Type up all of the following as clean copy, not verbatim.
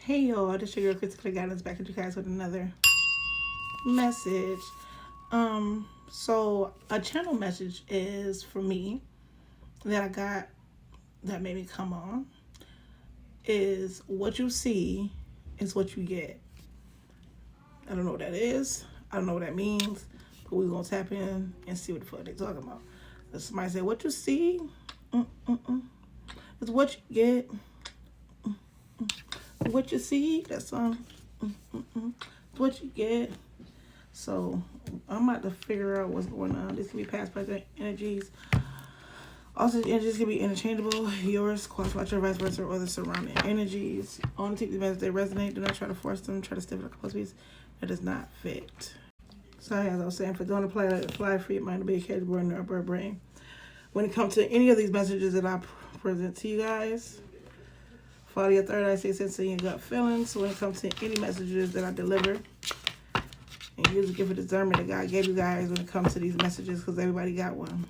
Hey y'all, this your girl Crystal Guidance back at you guys with another message. So a channel message is for me that I got that made me come on is what you see is what you get. I don't know what that is. I don't know what that means, but we're gonna tap in and see what the fuck they talking about. If somebody say what you see is what you get. What you see, that's what you get. So I'm about to figure out what's going on. This can be past present energies. Also, the energies can be interchangeable. Yours, qualified, your vice versa, or the surrounding energies. Only take the messages that resonate. Do not try to force them. Try to stiff it like a puzzle piece that does not fit. So as I was saying, for doing the play, let it fly free. It might be a cage born or a bird brain. When it comes to any of these messages that I present to you guys, follow your third eye, sixth sense, and your gut feelings. So when it comes to any messages that I deliver, and use the gift of discernment that God gave you guys when it comes to these messages, because everybody got one.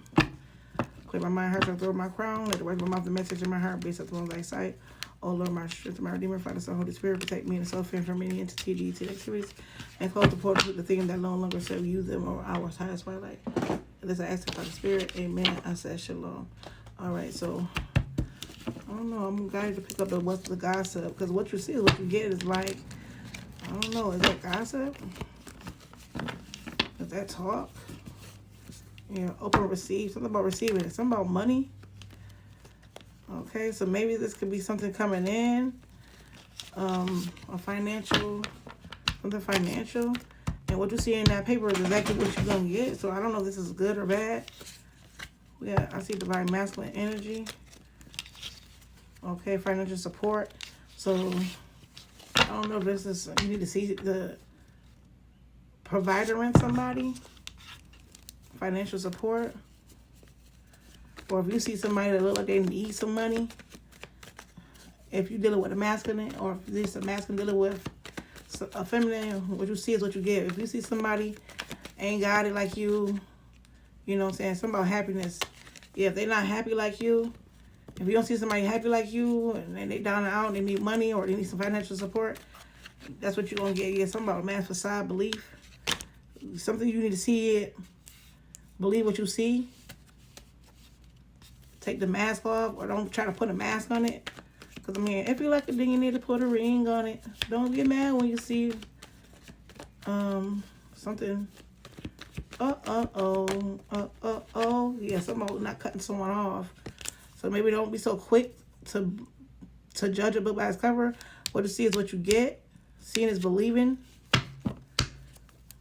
Clear my mind, heart, throw my crown. Let the words of my mouth, the message in my heart, be up to one like sight. Oh Lord, my strength, my Redeemer, Father, Son, Holy Spirit, protect me and self fear from any entity, deeds, and activities, and close the portal to the things that no longer serve you, them, or our highest twilight. And this I ask by the Spirit, amen. I said shalom. All right, so I don't know. I'm guided to pick up what's the gossip, because what you see is what you get. Is like, I don't know. Is that gossip? Is that talk? Yeah, open receive. Something about receiving. Something about money. Okay, so maybe this could be something coming in. A financial, something financial. And what you see in that paper is exactly what you're going to get. So I don't know if this is good or bad. Yeah, I see divine masculine energy. Okay, financial support. So I don't know if this is, you need to see the provider in somebody. Financial support. Or if you see somebody that look like they need some money. If you're dealing with a masculine, or if this a masculine dealing with a feminine, what you see is what you get. If you see somebody ain't got it like you, you know what I'm saying? Something about happiness. Yeah, if they're not happy like you, if you don't see somebody happy like you, and they down and out, and they need money, or they need some financial support, that's what you're going to get. Yeah, something about a man's facade belief. Something you need to see it. Believe what you see. Take the mask off, or don't try to put a mask on it. Because, I mean, if you like it, then you need to put a ring on it. Don't get mad when you see something. Yeah, somebody not cutting someone off. So maybe don't be so quick to judge a book by its cover. What you see is what you get. Seeing is believing.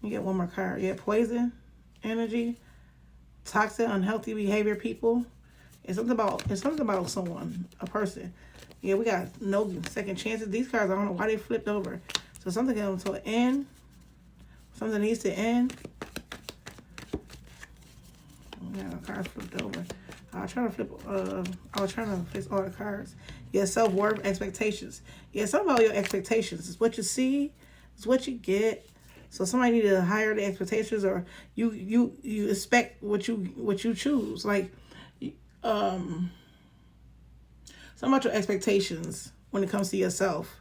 You get one more card. Yeah, poison, energy, toxic, unhealthy behavior, people. It's something about someone, a person. Yeah, we got no second chances. These cards, I don't know why they flipped over. So something comes to an end. Something needs to end. Yeah, the cards flipped over. I was trying to fix all the cards. Yeah, self-worth, expectations. Yeah, something about your expectations. It's what you see. It's what you get. So somebody need to higher the expectations, or you expect what you choose. Like, something about your expectations when it comes to yourself.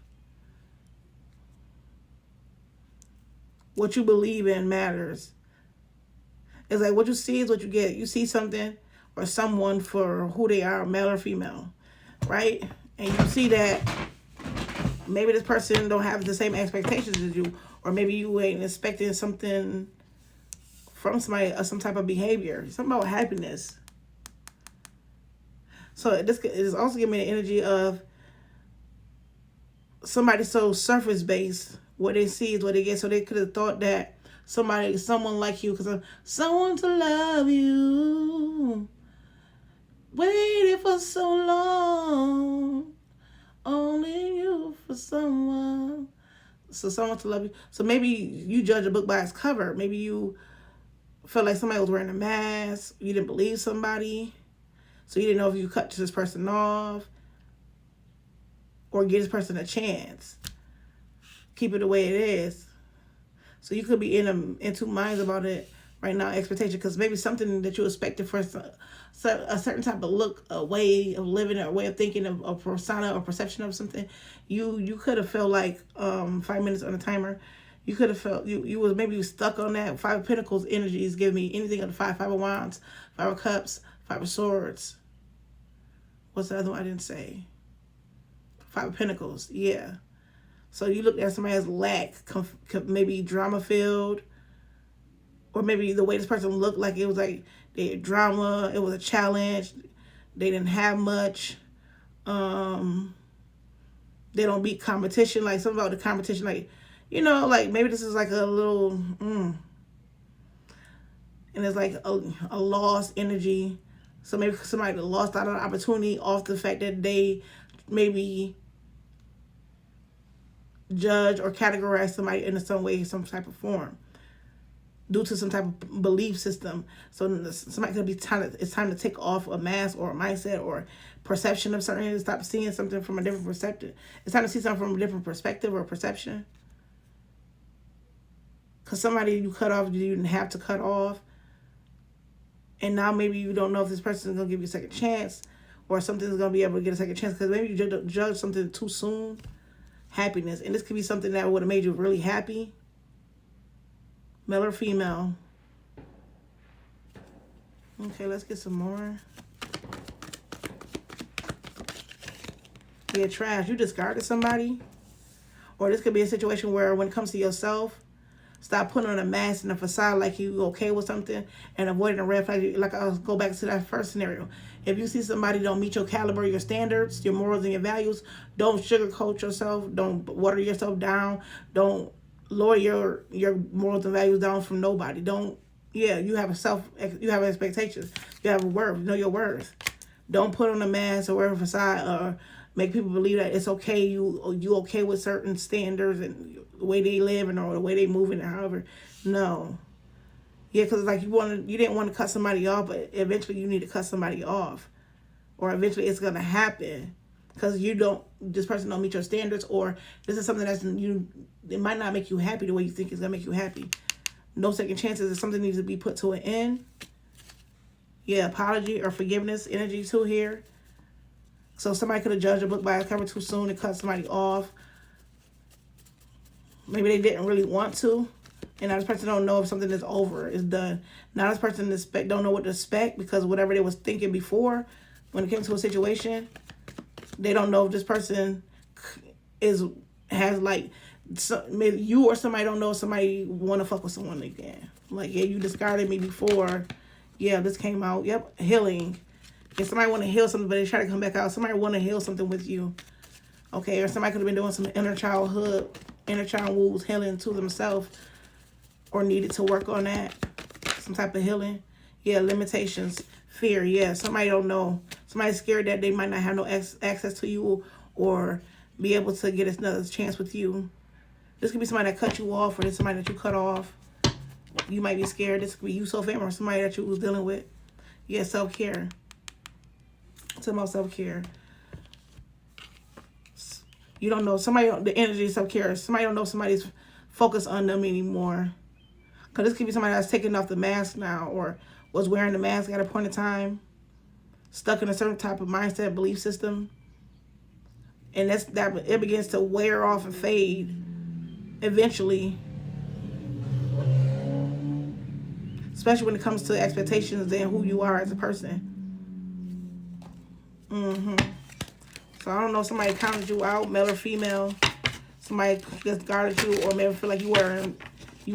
What you believe in matters. It's like what you see is what you get. You see something or someone for who they are, male or female, right? And you see that maybe this person don't have the same expectations as you, or maybe you ain't expecting something from somebody, or some type of behavior. Something about happiness. So this is also giving me the energy of somebody so surface based. What they see is what they get. So they could have thought that someone like you, because someone to love you, waited for so long, only you for someone. So someone to love you. So maybe you judge a book by its cover. Maybe you felt like somebody was wearing a mask. You didn't believe somebody. So you didn't know if you cut this person off or give this person a chance. Keep it the way it is. So you could be in two minds about it right now, expectation, because maybe something that you expected for a certain type of look, a way of living, a way of thinking, of a persona or perception of something, you could have felt like 5 minutes on the timer. You could have felt you was maybe stuck on that. Five of Pentacles energy is giving me anything of the five of Wands, Five of Cups, Five of Swords. What's the other one I didn't say? Five of Pentacles, yeah. So you look at somebody as lack, maybe drama filled, or maybe the way this person looked, like it was like they had drama, it was a challenge, they didn't have much. They don't beat competition, like something about the competition, like, like maybe this is like a little, and it's like a lost energy. So maybe somebody lost out on an opportunity off the fact that they maybe judge or categorize somebody in some way, some type of form, due to some type of belief system. So somebody could be it's time to take off a mask or a mindset or perception of certain, stop seeing something from a different perspective. It's time to see something from a different perspective or perception. Because somebody you cut off, you didn't have to cut off. And now maybe you don't know if this person is going to give you a second chance, or something's going to be able to get a second chance, because maybe you judge something too soon. Happiness. And this could be something that would have made you really happy. Male or female. Okay, let's get some more. Yeah, trash. You discarded somebody. Or this could be a situation where when it comes to yourself, stop putting on a mask and a facade like you okay with something and avoiding a red flag. Like I'll go back to that first scenario. If you see somebody don't meet your caliber, your standards, your morals and your values, don't sugarcoat yourself. Don't water yourself down. Don't lower your morals and values down from nobody. You have expectations. You have a worth. You know your worth. Don't put on a mask or wear a facade or make people believe that it's okay. You okay with certain standards and the way they live and or the way they move and however. No. Yeah, because like you didn't want to cut somebody off, but eventually you need to cut somebody off, or eventually it's gonna happen because this person don't meet your standards, or this is something it might not make you happy the way you think it's gonna make you happy. No second chances. If something needs to be put to an end. Yeah, apology or forgiveness energy too here. So somebody could have judged a book by a cover too soon and cut somebody off. Maybe they didn't really want to. And now this person don't know if something is over, is done. Now this person don't know what to expect, because whatever they was thinking before, when it came to a situation, they don't know if this person has like, maybe you or somebody don't know if somebody want to fuck with someone again. Like, yeah, you discarded me before. Yeah, this came out. Yep, healing. If somebody want to heal something, but they try to come back out. Somebody want to heal something with you. Okay, or somebody could have been doing some inner child wounds, healing to themselves, or needed to work on that. Some type of healing. Yeah, limitations, fear. Yeah, somebody don't know. Somebody's scared that they might not have no access to you or be able to get another chance with you. This could be somebody that cut you off, or this somebody that you cut off. You might be scared. This could be you, self-family, or somebody that you was dealing with. Yeah, self-care. It's about self-care. You don't know somebody, the energy of self-care. Somebody don't know somebody's focused on them anymore. Because this could be somebody that's taking off the mask now, or was wearing the mask at a point in time, stuck in a certain type of mindset, belief system. And it begins to wear off and fade eventually. Especially when it comes to expectations and who you are as a person. So I don't know if somebody counted you out, male or female. Somebody just guarded you, or maybe feel like you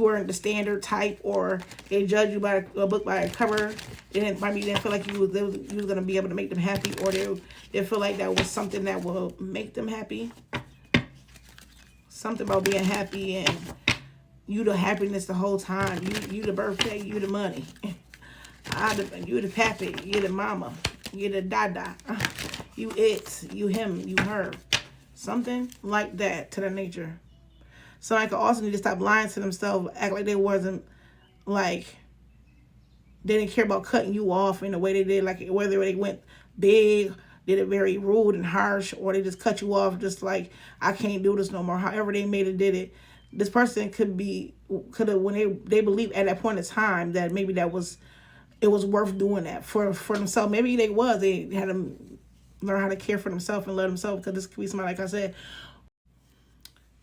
weren't the standard type, or they judge you by a book by a cover. They didn't feel like you was gonna be able to make them happy, or they feel like that was something that will make them happy. Something about being happy, and you the happiness the whole time. You the birthday, you the money. You the pappy, you the mama, you the dada. You it, you him, you her. Something like that to that nature. Somebody could also need to stop lying to themselves, act like they wasn't, like, they didn't care about cutting you off in the way they did, like whether they went big, did it very rude and harsh, or they just cut you off just like, I can't do this no more. However they did it, this person could have, when they believe at that point in time that maybe it was worth doing that for themselves. Maybe they had to learn how to care for themselves and love themselves, because this could be somebody, like I said,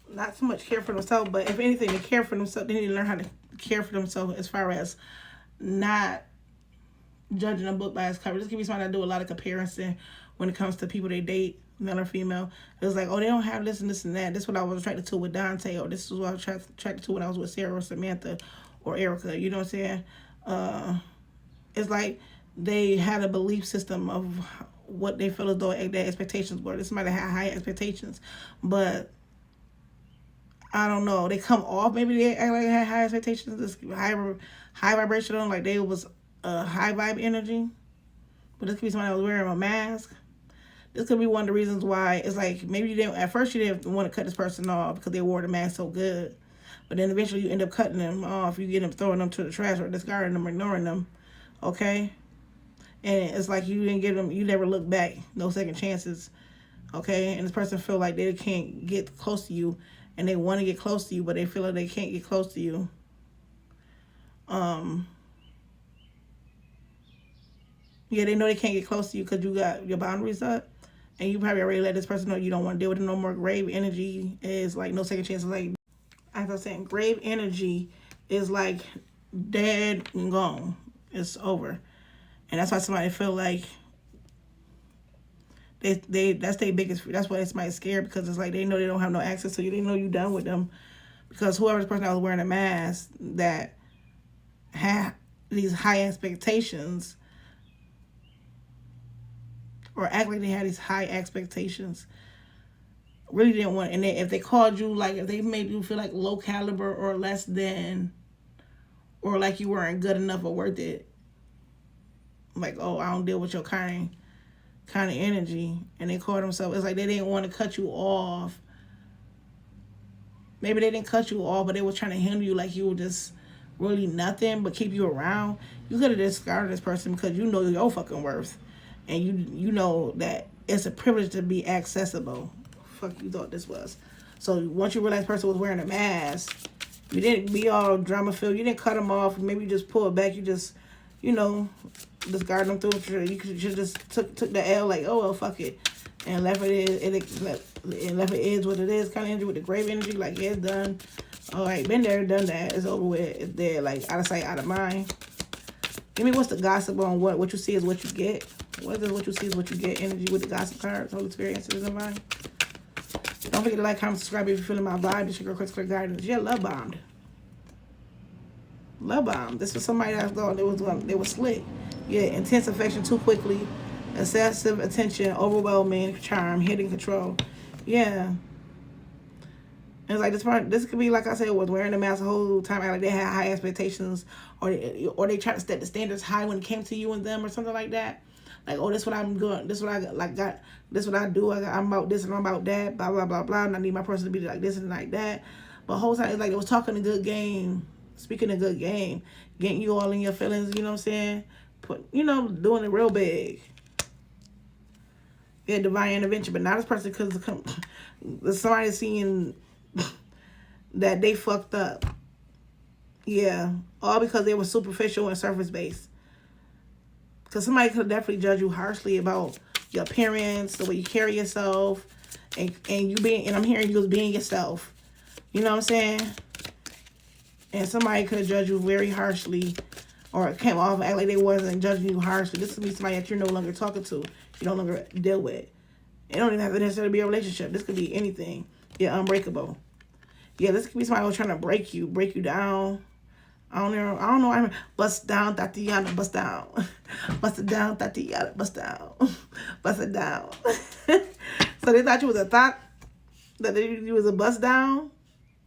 not so much care for themselves, but if anything, to care for themselves, they need to learn how to care for themselves as far as not judging a book by its cover. This could be somebody that do a lot of comparison when it comes to people they date, male or female. It's like, oh, they don't have this and this and that. This is what I was attracted to with Dante, or this is what I was attracted to when I was with Sarah or Samantha or Erica. You know what I'm saying? It's like they had a belief system of what they feel as though their expectations were. This might have had high expectations, but I don't know. They come off. Maybe they act like they had high expectations. This high vibration, like they was a high vibe energy. But this could be somebody that was wearing a mask. This could be one of the reasons why it's like maybe at first you didn't want to cut this person off because they wore the mask so good, but then eventually you end up cutting them off. You end up throwing them to the trash or discarding them or ignoring them. Okay, and it's like you didn't give them. You never look back. No second chances. Okay, and this person feel like they can't get close to you, and they want to get close to you, but they feel like they can't get close to you. Yeah, they know they can't get close to you because you got your boundaries up, and you probably already let this person know you don't want to deal with it no more. Grave energy is like no second chances. Like, as I was saying, grave energy is like dead and gone. It's over, and that's why somebody feel like that's their biggest. That's why somebody's scared, because it's like they know they don't have no access to you. They know you done with them, because whoever the person that was wearing a mask that had these high expectations, or act like they had these high expectations, really didn't want. And if they called you, like if they made you feel like low caliber or less than, or like you weren't good enough or worth it, like, oh, I don't deal with your kind of energy, and they call themselves, it's like they didn't want to cut you off. Maybe they didn't cut you off, but they were trying to handle you like you were just really nothing, but keep you around. You could have discarded this person because you know your fucking worth, and you know that it's a privilege to be accessible. Fuck you thought this was. So once you realize the person was wearing a mask, you didn't be all drama filled. You didn't cut them off. Maybe you just pull it back. You just, discard them through. You could just took the L, like, oh well, fuck it, and left it is. And left it is what it is. Kind of energy with the grave energy. Like, yeah, it's done. All right, been there, done that. It's over with. It's there. Like, out of sight, out of mind. Give me what's the gossip on what you see is what you get. What is what you see is what you get? Energy with the gossip cards. Holy Spirit, answers in mind. Don't forget to like, comment, subscribe if you're feeling my vibe. This is your girl, Crystal Guidance. Yeah, love bombed. Love bombed. This was somebody that thought they was slick. Yeah, intense affection too quickly, excessive attention, overwhelming charm, hidden control. Yeah. And it's like this could be, like I said, was wearing the mask the whole time. Like they had high expectations, or they tried to set the standards high when it came to you and them, or something like that. Like, oh, this is what I'm doing. This is what this is what I do. I'm about this and I'm about that. Blah blah blah blah. And I need my person to be like this and like that. But the whole time it's like they was talking a good game, speaking a good game, getting you all in your feelings. You know what I'm saying? Doing it real big. Yeah, divine intervention, but not this person, because somebody seeing that they fucked up. Yeah, all because they were superficial and surface based. Because somebody could definitely judge you harshly about your appearance, the way you carry yourself, and I'm hearing you as being yourself. You know what I'm saying? And somebody could have judged you very harshly, or came off and act like they wasn't judging you harshly. This could be somebody that you're no longer talking to, you no longer deal with. It don't even have to necessarily be a relationship. This could be anything. You're unbreakable. Yeah, this could be somebody who's trying to break you down. I don't know. I bust down, Tatiana, bust down. Bust it down, Tatiana, bust down. Bust it down. So they thought you was a thought, that you was a bust down.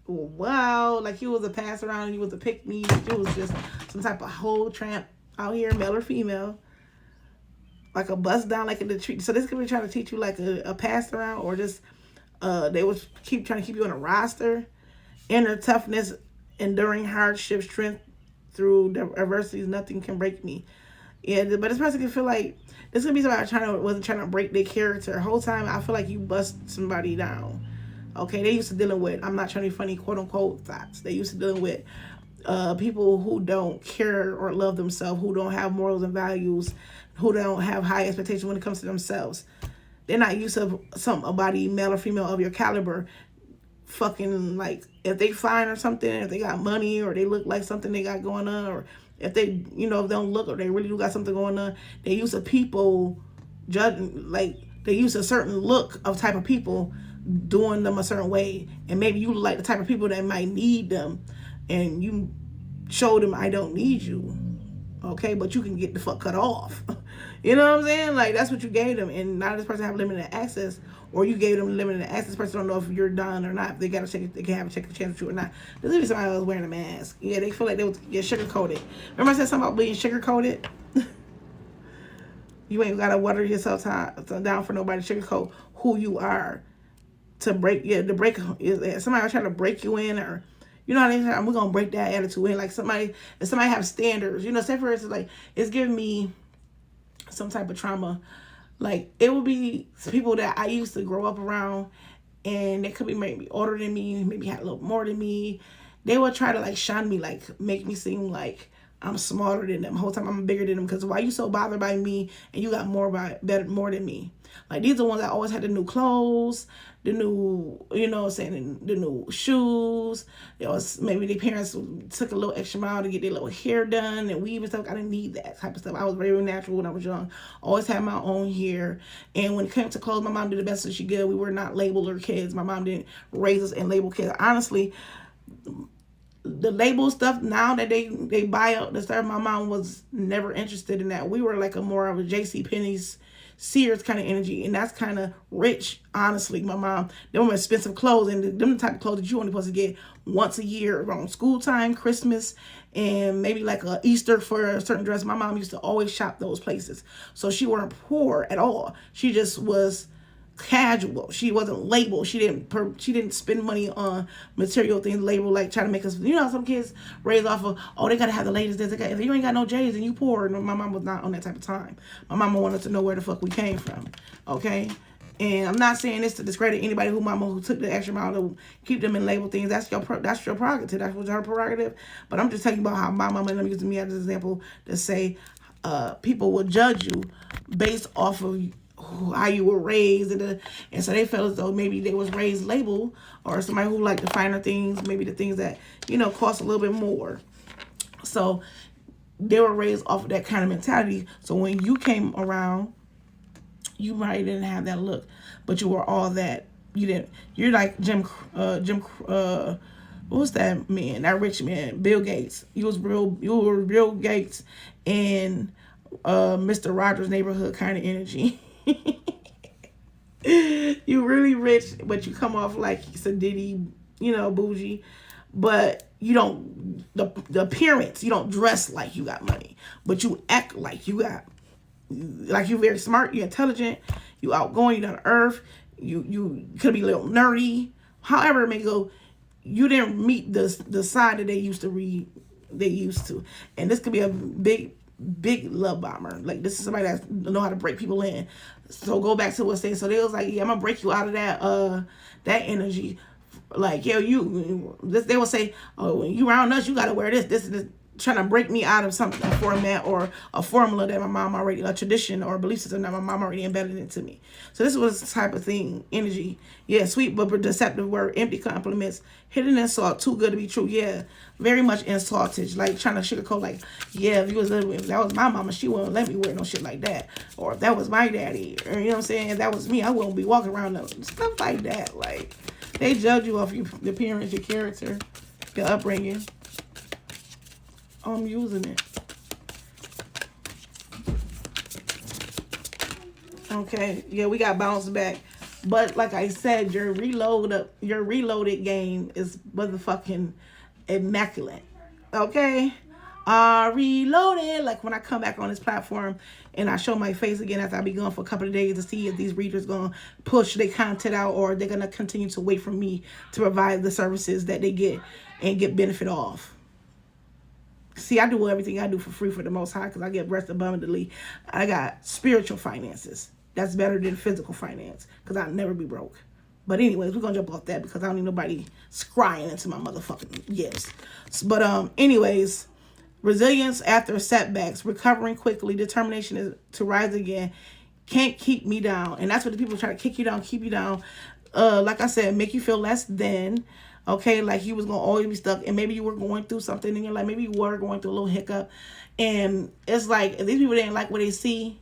Wow, like you was a pass around, you was a pick me, you was just some type of whole tramp out here, male or female. Like a bust down, like in the tree. So this could be trying to teach you like a pass around, or just they was trying to keep you on a roster. Inner toughness, enduring hardship, strength through the adversities, nothing can break me. Yeah, but this person can feel like this could be somebody wasn't trying to break their character. The whole time I feel like you bust somebody down. Okay, they used to dealing with, I'm not trying to be funny, quote unquote thoughts. They used to dealing with people who don't care or love themselves, who don't have morals and values, who don't have high expectations when it comes to themselves. They're not used to somebody, male or female of your caliber, fucking, like, if they fine or something, if they got money or they look like something they got going on, or if they, you know, if they don't look or they really do got something going on, they use to people judging, like, they use a certain look of type of people doing them a certain way. And maybe you like the type of people that might need them, and you show them, I don't need you. Okay, but you can get the fuck cut off. You know what I'm saying? Like, that's what you gave them, and now this person have limited access, or you gave them limited access. This person don't know if you're done or not. They gotta check. They can have a check a chance with you or not. There's even somebody else wearing a mask. Yeah, they feel like they would get sugar coated. Remember I said something about being sugar coated? You ain't gotta water yourself down for nobody to sugarcoat who you are. To break, the break is somebody trying to break you in, or you know what I mean? We're gonna break that attitude in. Like, if somebody have standards, you know, say for instance, like, it's giving me some type of trauma. Like, it would be people that I used to grow up around, and they could be maybe older than me, maybe had a little more than me. They would try to, like, shun me, like, make me seem like I'm smarter than them. The whole time I'm bigger than them, because why you so bothered by me and you got more than me? Like, these are the ones that always had the new clothes, the new, you know what I'm saying, the new shoes. It was, maybe their parents took a little extra mile to get their little hair done and weave and stuff. I didn't need that type of stuff. I was very natural when I was young. Always had my own hair. And when it came to clothes, my mom did the best that she could. We were not labeler kids. My mom didn't raise us and label kids. Honestly, the label stuff now that they buy out the stuff, my mom was never interested in that. We were like a more of a JCPenney's, Sears kind of energy, and that's kind of rich, honestly. My mom, they were expensive clothes, and them the type of clothes that you only supposed to get once a year around school time, Christmas, and maybe like a Easter for a certain dress. My mom used to always shop those places, so she weren't poor at all. She just was casual. She wasn't labeled. She didn't spend money on material things labeled, like trying to make us, you know, some kids raised off of, oh, they gotta have the latest this. If you ain't got no J's and you poor. No, my mom was not on that type of time. My mama wanted to know where the fuck we came from. Okay. And I'm not saying this to discredit anybody who took the extra mile to keep them in label things. That's your prerogative. That was her prerogative. But I'm just talking about how my mama, and I'm using me as an example to say, people will judge you based off of how you were raised, and so they felt as though maybe they was raised labeled, or somebody who liked the finer things, maybe the things that, you know, cost a little bit more. So they were raised off of that kind of mentality. So when you came around, you probably didn't have that look, but you were all that. You're like Jim what was that man, that rich man, Bill Gates. You were Bill Gates and Mr. Rogers' Neighborhood kind of energy. You really rich, but you come off like Sadiddy, you know, bougie, but you don't, the appearance, you don't dress like you got money, but you act like you got, like you're very smart, you're intelligent, you outgoing, you down to earth, you could be a little nerdy, however it may go. You didn't meet the side that they used to, and this could be a big love bomber. Like, this is somebody that know how to break people in. So go back to what's saying. So they was like, yeah, I'm gonna break you out of that energy. Like, yo, they will say, oh, when you around us, you gotta wear this, trying to break me out of something, a format or a formula that my mom already, a tradition or a belief system that my mom already embedded into me. So this was the type of thing, energy. Yeah, sweet but deceptive word, empty compliments, hidden insult, too good to be true. Yeah, very much insultage, like trying to sugarcoat, like, yeah, if that was my mama, she wouldn't let me wear no shit like that. Or if that was my daddy, or you know what I'm saying, if that was me, I wouldn't be walking around stuff like that. Like, they judge you off your appearance, your character, your upbringing. I'm using it. Okay, yeah, we got bounced back, but like I said, your reloaded game is motherfucking immaculate. Okay, reloaded. Like, when I come back on this platform and I show my face again after I be gone for a couple of days to see if these readers gonna push their content out, or they're gonna continue to wait for me to provide the services that they get and get benefit off. See, I do everything I do for free for the Most High, because I get blessed abundantly. I got spiritual finances. That's better than physical finance, because I'll never be broke. But anyways, we're gonna jump off that because I don't need nobody scrying into my motherfucking yes. But anyways, resilience after setbacks, recovering quickly, determination is to rise again, can't keep me down. And that's what the people try to kick you down, keep you down. Like I said, make you feel less than. Okay, like you was gonna always be stuck, and maybe you were going through something in your life. Maybe you were going through a little hiccup, and it's like if these people didn't like what they see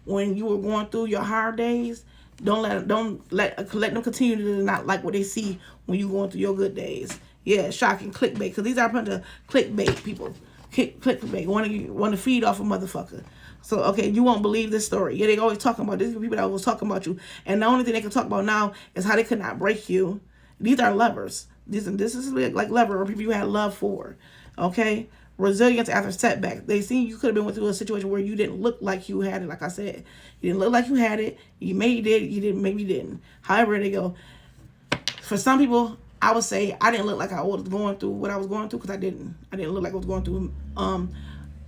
when you were going through your hard days, don't let them continue to not like what they see when you going through your good days. Yeah, shocking clickbait, because these are a bunch of clickbait people. Clickbait want to feed off a motherfucker. So okay, you won't believe this story. Yeah, they always talking about this. People that was talking about you, and the only thing they can talk about now is how they could not break you. These are lovers. This is like lover or people you had love for. Okay? Resilience after setbacks. They see you could have been through a situation where you didn't look like you had it. Like I said, you didn't look like you had it. You maybe did. You didn't. Maybe you didn't. However, they go. For some people, I would say I didn't look like I was going through what I was going through because I didn't look like I was going through.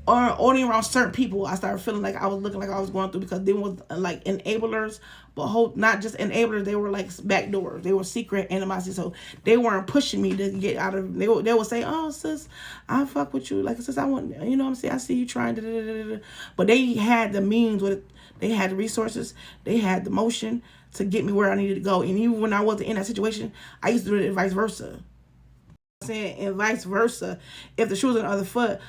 Or only around certain people, I started feeling like I was looking like I was going through because they was like enablers, but not just enablers. They were like backdoors. They were secret animosity. So they weren't pushing me to get out of. They would say, "Oh, sis, I fuck with you. Like sis, I want. You know what I'm saying? I see you trying to." But they had the means with it. They had the resources. They had the motion to get me where I needed to go. And even when I wasn't in that situation, I used to do it vice versa. And vice versa. If the shoe was on the other foot,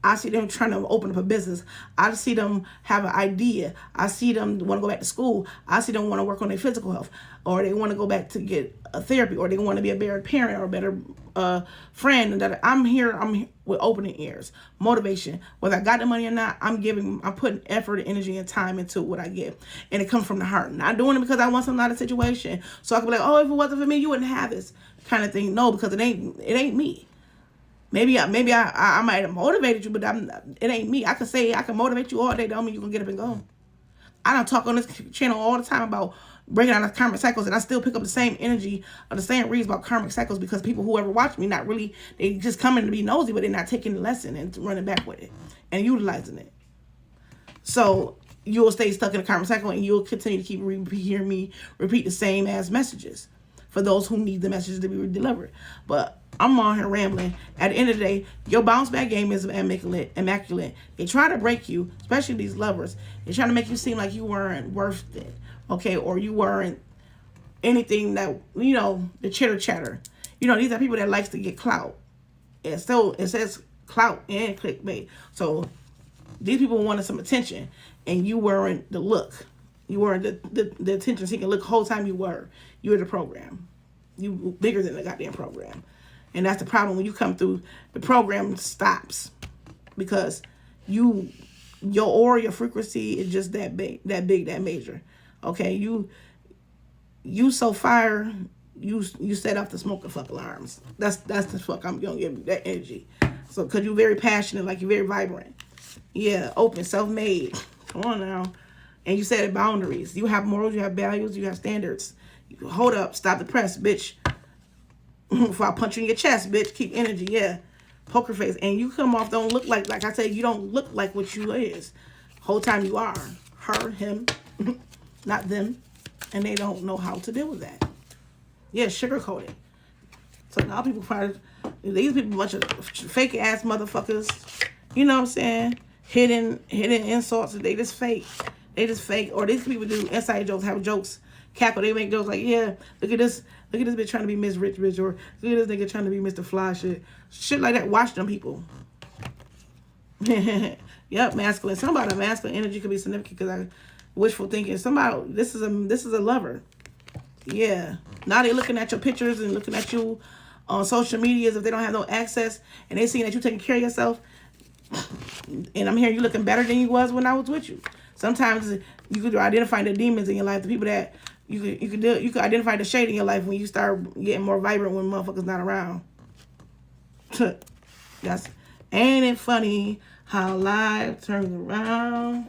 I see them trying to open up a business. I see them have an idea. I see them want to go back to school. I see them want to work on their physical health, or they want to go back to get a therapy, or they want to be a better parent or a better friend. And that I'm here with opening ears, motivation. Whether I got the money or not, I'm putting effort, energy, and time into what I get, and it comes from the heart. Not doing it because I want something out of the situation, so I can be like, oh, if it wasn't for me, you wouldn't have this kind of thing. No, because it ain't me. Maybe I might have motivated you, but it ain't me. I can motivate you all day. Don't mean you gonna get up and go. I don't talk on this channel all the time about breaking down the karmic cycles, and I still pick up the same energy or the same reads about karmic cycles because people who ever watch me they just coming to be nosy, but they're not taking the lesson and running back with it and utilizing it. So you will stay stuck in the karmic cycle, and you'll continue to keep hearing me repeat the same as messages for those who need the message to be delivered. But I'm on here rambling. At the end of the day, your bounce back game is immaculate. They try to break you, especially these lovers. They're trying to make you seem like you weren't worth it, okay, or you weren't anything that, the chitter chatter. These are people that likes to get clout. And so it says clout and clickbait. So these people wanted some attention, and you weren't the look. You weren't the attention seeking look. The whole time you were the program. You were bigger than the goddamn program. And that's the problem. When you come through, the program stops because your aura, your frequency is just that big, that major. Okay, you so fire, you set off the smoke and fuck alarms. That's the fuck I'm gonna give you that energy. So because you're very passionate, like you're very vibrant. Yeah, open, self-made. Come on now. And you set boundaries. You have morals, you have values, you have standards. Hold up, stop the press, bitch. Before I punch you in your chest, bitch. Keep energy, yeah. Poker face. And you come off, don't look like I said, you don't look like what you is. Whole time you are. Her, him, not them. And they don't know how to deal with that. Yeah, sugarcoat it. So now these people a bunch of fake ass motherfuckers. You know what I'm saying? Hidden insults. They just fake. Or these people do inside jokes, have jokes. Cackle, they make jokes like, yeah, look at this bitch trying to be Miss Rich, or look at this nigga trying to be Mr. Fly shit like that. Watch them people. Yep, masculine. Something about a masculine energy could be significant because I wishful thinking. This is a lover. Yeah. Now they looking at your pictures and looking at you on social medias if they don't have no access, and they seeing that you taking care of yourself. And I'm hearing you looking better than you was when I was with you. Sometimes you could identify the demons in your life, the people that you could identify the shade in your life when you start getting more vibrant when motherfuckers not around. Ain't it funny how life turns around?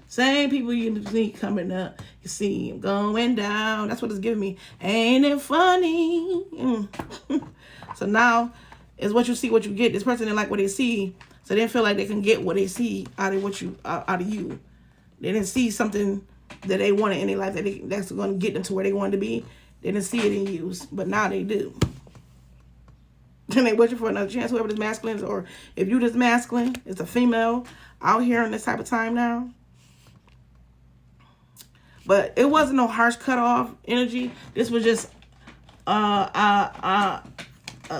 Same people you see coming up, you see them going down. That's what it's giving me. Ain't it funny? So now it's what you see, what you get. This person didn't like what they see, so they feel like they can get what they see out of you. They didn't see something that they wanted in their life that's going to get them to where they wanted to be. They didn't see it in you, but now they do. And they wishing for another chance, whoever this masculine is, or if you this masculine, it's a female out here in this type of time now. But it wasn't no harsh cutoff energy. This was just a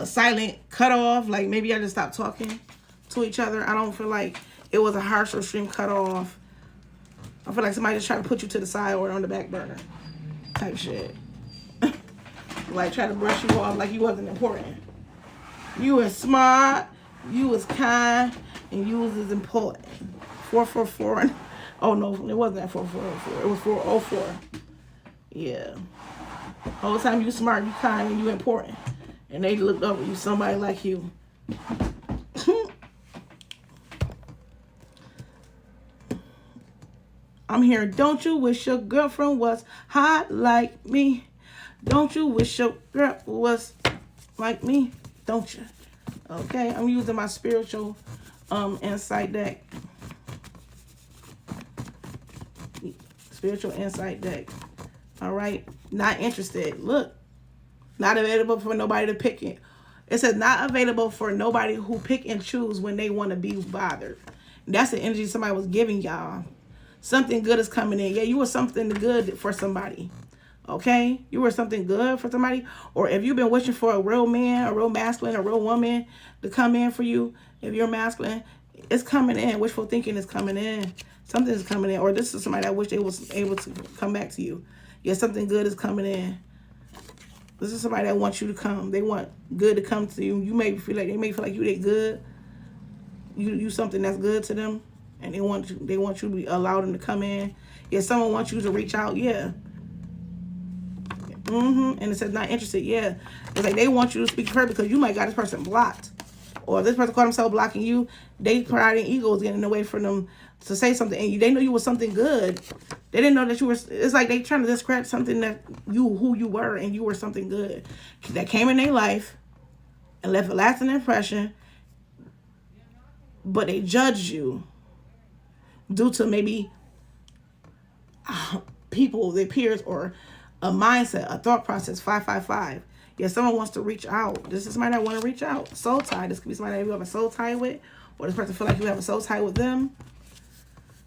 silent cutoff. Like maybe I just stopped talking to each other. I don't feel like it was a harsh or extreme cutoff. I feel like somebody just tried to put you to the side or on the back burner type shit. Like try to brush you off like you wasn't important. You was smart, you was kind, and you was as important. 444. Oh no, it wasn't that 444. It was 404. Yeah. Whole time you smart, you kind, and you important. And they looked over you, somebody like you. I'm hearing, don't you wish your girlfriend was hot like me? Don't you wish your girl was like me? Don't you? Okay, I'm using my spiritual insight deck. Spiritual insight deck. All right, not interested. Look, not available for nobody to pick it. It says not available for nobody who pick and choose when they want to be bothered. That's the energy somebody was giving y'all. Something good is coming in. Yeah, you were something good for somebody. Okay? You were something good for somebody. Or if you've been wishing for a real man, a real masculine, a real woman to come in for you, if you're masculine, it's coming in. Wishful thinking is coming in. Something is coming in. Or this is somebody that wish they was able to come back to you. Yeah, something good is coming in. This is somebody that wants you to come. They want good to come to you. You may feel like they may feel like you they good. You something that's good to them. And they want you to allow them to come in. Yeah, someone wants you to reach out. Yeah. And it says not interested. Yeah. It's like they want you to speak to her because you might got this person blocked. Or if this person called themselves blocking you, they pride and ego is getting in the way for them to say something. And they knew you was something good. They didn't know that you were, it's like they trying to discredit something that who you were, and you were something good. That came in their life and left a lasting impression. But they judged you due to maybe people, their peers, or a mindset, a thought process. 555. Yeah, someone wants to reach out. This is somebody that want to reach out. Soul tie. This could be somebody that you have a soul tie with, or this person feel like you have a soul tie with them.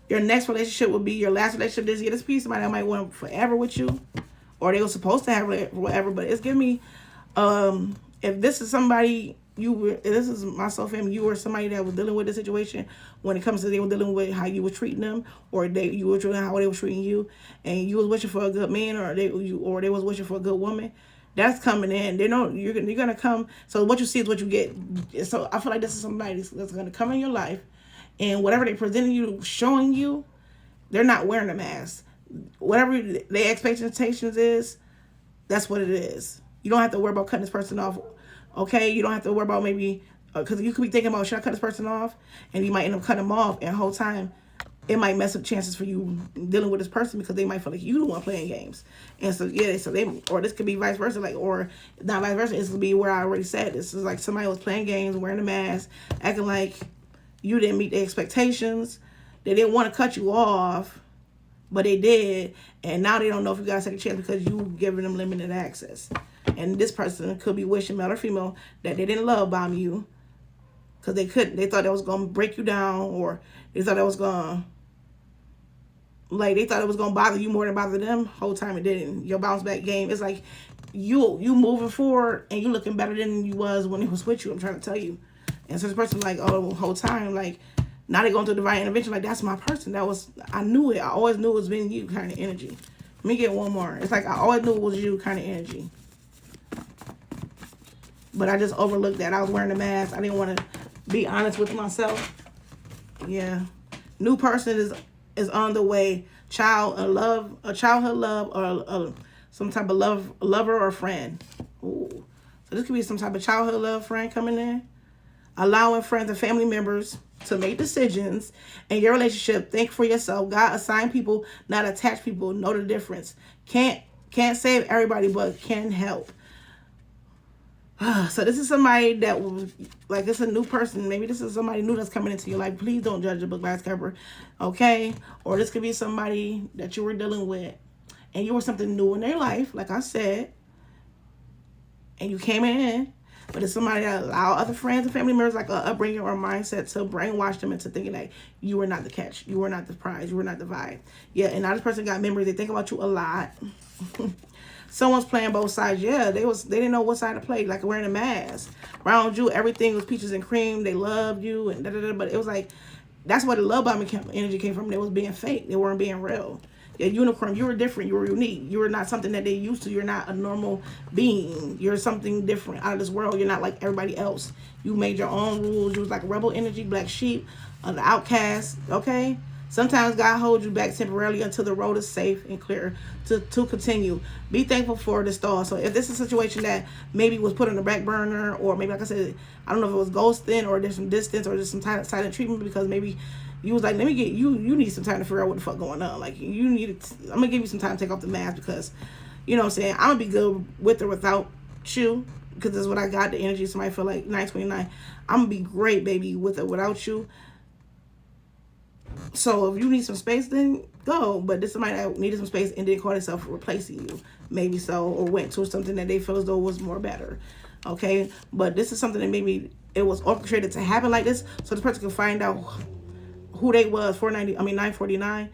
Your next relationship will be your last relationship this year. This could be somebody that might want forever with you, or they were supposed to have whatever. But it's giving me, if this is somebody if this is my soul family, you were somebody that was dealing with the situation when it comes to they were dealing with how you were treating them, or you were treating how they were treating you, and you was wishing for a good man, or they was wishing for a good woman. That's coming in. They know you're gonna come. So what you see is what you get. So I feel like this is somebody that's gonna come in your life, and whatever they presenting you, showing you, they're not wearing a mask. Whatever their expectations is, that's what it is. You don't have to worry about cutting this person off. Okay, you don't have to worry about maybe, because you could be thinking about, should I cut this person off? And you might end up cutting them off, and the whole time, it might mess up chances for you dealing with this person because they might feel like you the one playing games. And so, yeah, or this could be vice versa, like, or not vice versa. This could be where I already said. This is like somebody was playing games, wearing a mask, acting like you didn't meet their expectations. They didn't want to cut you off, but they did. And now they don't know if you got a second chance because you giving them limited access. And this person could be wishing, male or female, that they didn't love bomb you because they couldn't. They thought that was going to break you down, or they thought that was going to, they thought it was going to bother you more than bother them. Whole time it didn't. Your bounce back game, it's like you moving forward and you looking better than you was when it was with you. I'm trying to tell you. And so this person like, oh, the whole time, like, now they're going through divine intervention. Like, that's my person. I knew it. I always knew it was being you kind of energy. Let me get one more. It's like I always knew it was you kind of energy. But I just overlooked that. I was wearing a mask. I didn't want to be honest with myself. Yeah. New person is on the way. A childhood love, or some type of lover or friend. Ooh. So this could be some type of childhood love friend coming in. Allowing friends and family members to make decisions in your relationship. Think for yourself. God assigned people, not attached people. Know the difference. Can't save everybody, but can help. So this is somebody that was like, it's a new person. Maybe this is somebody new that's coming into your life. Please don't judge a book by its cover, okay? Or this could be somebody that you were dealing with, and you were something new in their life, like I said. and you came in. But it's somebody that allow other friends and family members, like a upbringing or mindset, to brainwash them into thinking that you were not the catch, you were not the prize, you were not the vibe. Yeah, and now this person got memories. They think about you a lot. Someone's playing both sides. Yeah, they didn't know what side to play. Like wearing a mask around you, everything was peaches and cream. They loved you and da da da. But it was like that's where the love bombing energy came from. They was being fake. They weren't being real. Yeah, unicorn, you were different. You were unique. You were not something that they used to. You're not a normal being. You're something different out of this world. You're not like everybody else. You made your own rules. You was like rebel energy, black sheep, the outcast. Okay. Sometimes God holds you back temporarily until the road is safe and clear to continue. Be thankful for the star. So if this is a situation that maybe was put on the back burner, or maybe, like I said, I don't know if it was ghosting or there's some distance or just some silent treatment, because maybe you was like, let me get you need some time to figure out what the fuck going on. Like, you need I'm going to give you some time to take off the mask, because, you know what I'm saying, I'm going to be good with or without you, because this is what I got, the energy. Somebody feel like 929. I'm going to be great, baby, with or without you. So if you need some space, then go. But this is somebody that needed some space and didn't call themselves replacing you. Maybe so, or went to something that they feel as though was more better. Okay? But this is something that maybe it was orchestrated to happen like this, so this person can find out who they was, 949.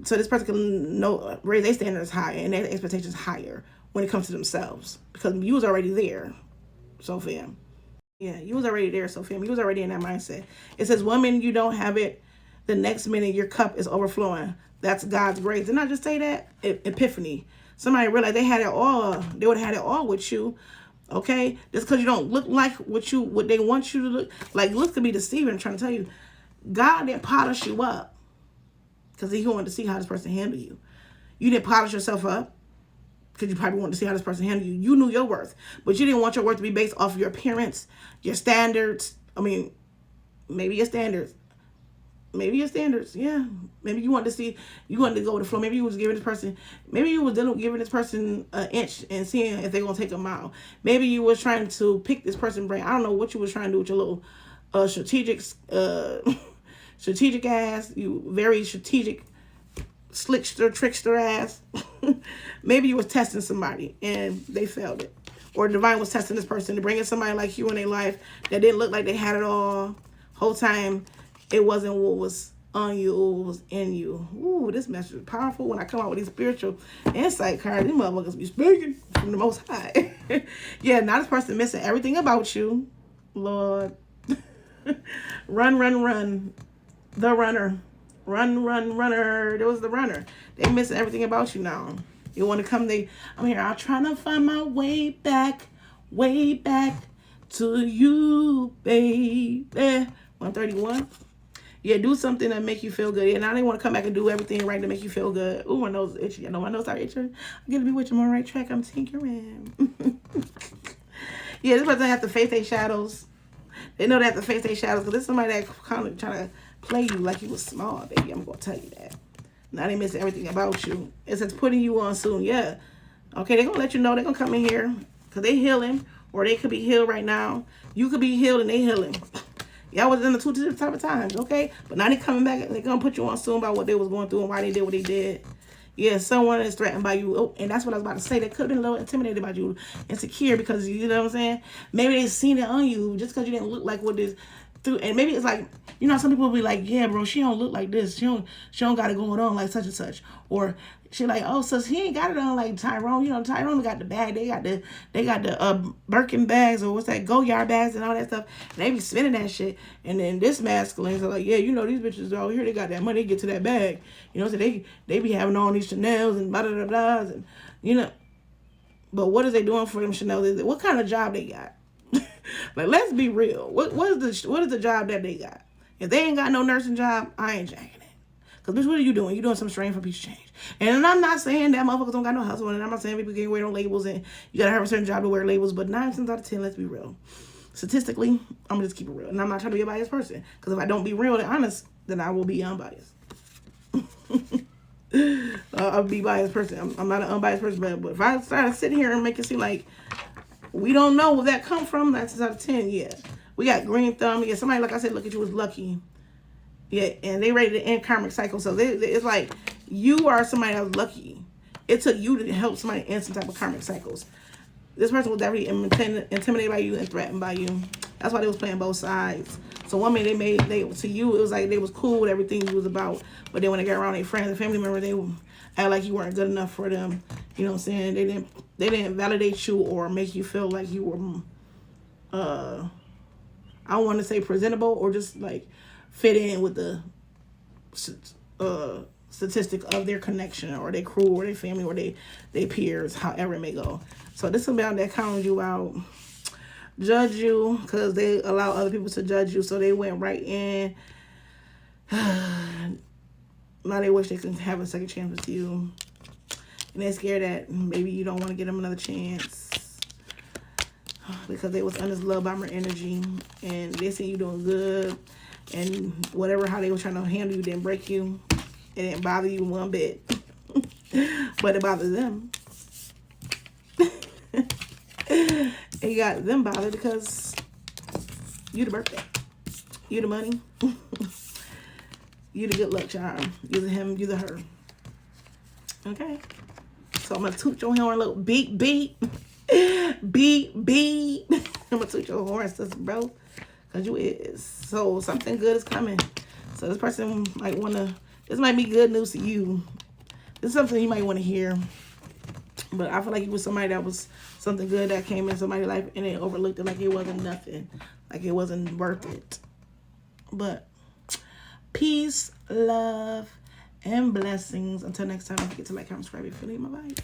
So this person can know, raise their standards higher and their expectations higher when it comes to themselves, because you was already there. So fam. Yeah, you was already there. So fam, you was already in that mindset. It says, 1 minute you don't have it, the next minute your cup is overflowing. That's God's grace. Didn't I just say that? Epiphany. Somebody realized they had it all. They would have had it all with you. Okay? Just because you don't look like what they want you to look like. Looks could be deceiving. I'm trying to tell you. God didn't polish you up because he wanted to see how this person handled you. You didn't polish yourself up because you probably wanted to see how this person handled you. You knew your worth, but you didn't want your worth to be based off of your appearance, your standards. I mean, maybe your standards. Maybe your standards, yeah. Maybe you wanted to go with the flow. Maybe you was giving this person, giving this person an inch and seeing if they're going to take a mile. Maybe you was trying to pick this person's brain. I don't know what you was trying to do with your little strategic ass. You very strategic, slickster, trickster ass. Maybe you was testing somebody and they failed it. Or divine was testing this person to bring in somebody like you in their life that didn't look like they had it all. Whole time, it wasn't what was on you, it was in you. Ooh, this message is powerful. When I come out with these spiritual insight cards, these motherfuckers be speaking from the Most High. Yeah, now this person missing everything about you. Lord. Run. The runner. Runner. There was the runner. They missing everything about you now. You want to come, I'm here. I'm trying to find my way back to you, baby. 131. Yeah, do something that make you feel good. Yeah, now they want to come back and do everything right to make you feel good. Ooh, my nose is itchy. I know my nose are itchy. I'm going to be with you on the right track. I'm tinkering. Yeah, this person have to face their shadows. They know they have to face their shadows, because this is somebody that kind of trying to play you like you was small, baby. I'm going to tell you that. Now they miss everything about you. It says putting you on soon. Yeah. Okay, they're going to let you know. They're going to come in here because they healing, or they could be healed right now. You could be healed and they healing. Y'all was in the two different type of times, okay? But now they coming back. They're going to put you on soon about what they was going through and why they did what they did. Yeah, someone is threatened by you. Oh, and that's what I was about to say. They could have been a little intimidated by you, insecure, because, you know what I'm saying? Maybe they seen it on you just because you didn't look like what this through. And maybe it's like, you know, some people will be like, yeah, bro, she don't look like this. She don't got it going on like such and such. Or she like, oh, so he ain't got it on like Tyrone. You know, Tyrone got the bag. They got the Birkin bags, or what's that, Goyard bags and all that stuff. And they be spending that shit. And then this masculines are like, yeah, you know, these bitches out here, they got that money, they get to that bag. You know, so they be having all these Chanels and blah, blah, blah, blah, and, you know. But what is they doing for them Chanel? What kind of job they got? Like, let's be real. What is the job that they got? If they ain't got no nursing job, I ain't jacking it. Because, bitch, what are you doing? You doing some strain for piece of change. And I'm not saying that motherfuckers don't got no hustle. And I'm not saying people can't wear no labels and you got to have a certain job to wear labels. But 9 times out of 10, let's be real. Statistically, I'm going to just keep it real. And I'm not trying to be a biased person. Because if I don't be real and honest, then I will be unbiased. I'll be a biased person. I'm not an unbiased person. But if I start sitting here and make it seem like we don't know where that come from, 9 times out of 10, yeah. We got green thumb. Yeah, somebody, like I said, look at you, was lucky. Yeah, and they ready to end karmic cycle. So it's like you are somebody that was lucky. It took you to help somebody end some type of karmic cycles. this person was definitely intimidated by you and threatened by you. That's why they was playing both sides. So one minute to you, it was like they was cool with everything you was about. But then when they got around their friends and family members, they act like you weren't good enough for them. You know what I'm saying? They didn't validate you or make you feel like you were, I don't want to say presentable, or just like fit in with the statistic of their connection or their crew or their family or their peers, however it may go. So this is about that counted you out, judge you, because they allow other people to judge you. So they went right in. Now they wish they could have a second chance with you. And they're scared that maybe you don't want to give them another chance. Because they was under this love bomber energy. And they see you doing good. And whatever, how they were trying to handle you didn't break you. It didn't bother you one bit. But it bothered them. It got them bothered because you the birthday. You the money. You the good luck charm. You the him, you the her. Okay? So I'm going to toot your horn a little beep, beep. Beep, beep. I'm going to toot your horn, sister, bro. Because you is. So something good is coming. So this person might want to, this might be good news to you. This is something you might want to hear. But I feel like it was somebody that was something good that came in somebody's life and they overlooked it like it wasn't nothing. Like it wasn't worth it. But peace, love, and blessings. Until next time, don't forget to like, comment, subscribe if you need my vibe.